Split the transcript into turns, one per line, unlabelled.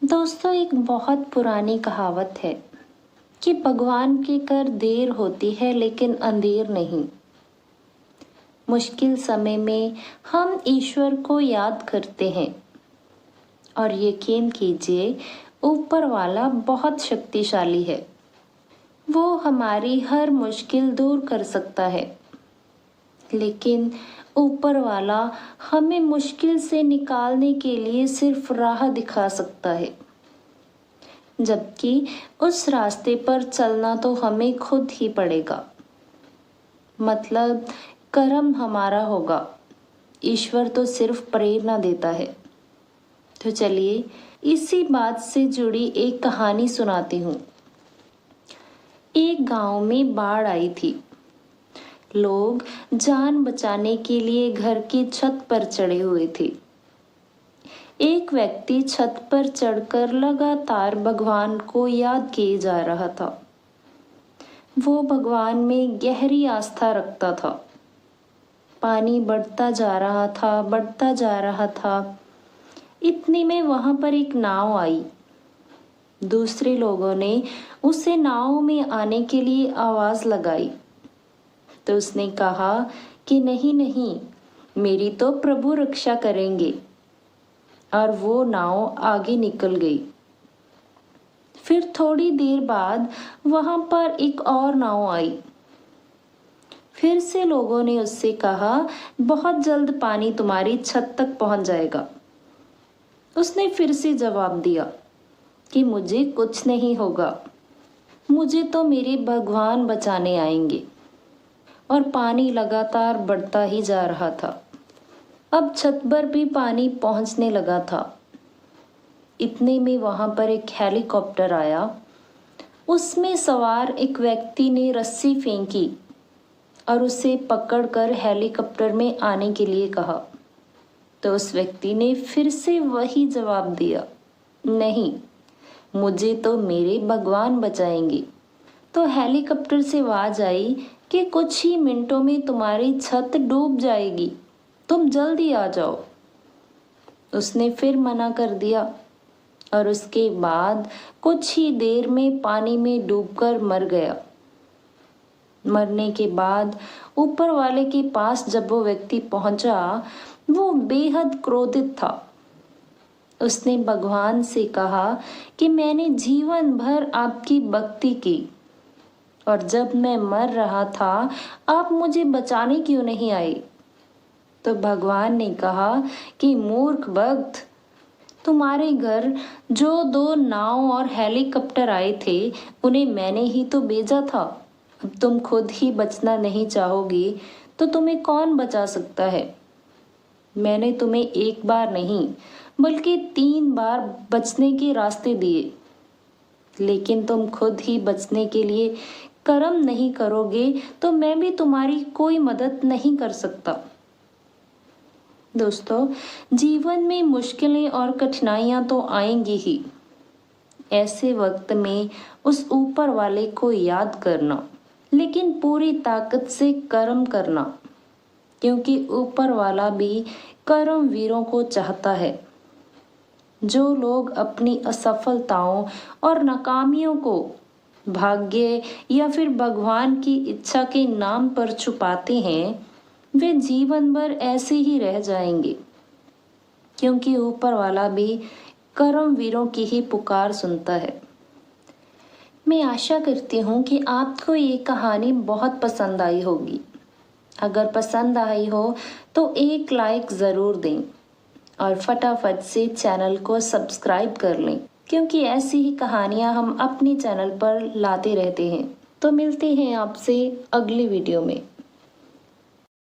दोस्तों, एक बहुत पुरानी कहावत है कि भगवान के कर देर होती है लेकिन अंधेर नहीं। मुश्किल समय में हम ईश्वर को याद करते हैं और यकीन कीजिए, ऊपर वाला बहुत शक्तिशाली है। वो हमारी हर मुश्किल दूर कर सकता है, लेकिन ऊपर वाला हमें मुश्किल से निकालने के लिए सिर्फ राह दिखा सकता है, जबकि उस रास्ते पर चलना तो हमें खुद ही पड़ेगा। मतलब कर्म हमारा होगा, ईश्वर तो सिर्फ प्रेरणा देता है। तो चलिए इसी बात से जुड़ी एक कहानी सुनाती हूँ। एक गांव में बाढ़ आई थी। लोग जान बचाने के लिए घर की छत पर चढ़े हुए थे। एक व्यक्ति छत पर चढ़कर लगातार भगवान को याद किए जा रहा था। वो भगवान में गहरी आस्था रखता था। पानी बढ़ता जा रहा था, बढ़ता जा रहा था। इतने में वहां पर एक नाव आई। दूसरे लोगों ने उसे नाव में आने के लिए आवाज लगाई, तो उसने कहा कि नहीं नहीं, मेरी तो प्रभु रक्षा करेंगे। और वो नाव आगे निकल गई। फिर थोड़ी देर बाद वहां पर एक और नाव आई। फिर से लोगों ने उससे कहा, बहुत जल्द पानी तुम्हारी छत तक पहुंच जाएगा। उसने फिर से जवाब दिया कि मुझे कुछ नहीं होगा, मुझे तो मेरे भगवान बचाने आएंगे। और पानी लगातार बढ़ता ही जा रहा था। अब छत पर भी पानी पहुंचने लगा था। इतने में वहां पर एक हेलीकॉप्टर आया। उसमें सवार एक व्यक्ति ने रस्सी फेंकी और उसे पकड़कर हेलीकॉप्टर में आने के लिए कहा। तो उस व्यक्ति ने फिर से वही जवाब दिया, नहीं, मुझे तो मेरे भगवान बचाएंगे। तो हेलीकॉप्टर से आवाज आई कि कुछ ही मिनटों में तुम्हारी छत डूब जाएगी, तुम जल्दी आ जाओ। उसने फिर मना कर दिया और उसके बाद कुछ ही देर में पानी में डूबकर मर गया। मरने के बाद ऊपर वाले के पास जब वो व्यक्ति पहुंचा, वो बेहद क्रोधित था। उसने भगवान से कहा कि मैंने जीवन भर आपकी भक्ति की और जब मैं मर रहा था आप मुझे बचाने क्यों नहीं आए। तो भगवान ने कहा कि मूर्ख भक्त, तुम्हारे घर जो 2 नाव और हेलीकॉप्टर आए थे उन्हें मैंने ही तो भेजा था। अब तुम खुद ही बचना नहीं चाहोगे तो तुम्हें कौन बचा सकता है। मैंने तुम्हें एक बार नहीं बल्कि 3 बार बचने के रास्ते दिए, लेकिन तुम खुद ही बचने के लिए कर्म नहीं करोगे तो मैं भी तुम्हारी कोई मदद नहीं कर सकता। दोस्तों, जीवन में मुश्किलें और कठिनाइयां तो आएंगी ही। ऐसे वक्त में उस ऊपर वाले को याद करना, लेकिन पूरी ताकत से कर्म करना, क्योंकि ऊपर वाला भी कर्म वीरों को चाहता है। जो लोग अपनी असफलताओं और नाकामियों को भाग्य या फिर भगवान की इच्छा के नाम पर छुपाते हैं, वे जीवन भर ऐसे ही रह जाएंगे, क्योंकि ऊपर वाला भी कर्म वीरों की ही पुकार सुनता है। मैं आशा करती हूँ कि आपको ये कहानी बहुत पसंद आई होगी। अगर पसंद आई हो तो एक लाइक ज़रूर दें और फटाफट से चैनल को सब्सक्राइब कर लें, क्योंकि ऐसी ही कहानियाँ हम अपने चैनल पर लाते रहते हैं। तो मिलते हैं आपसे अगली वीडियो में।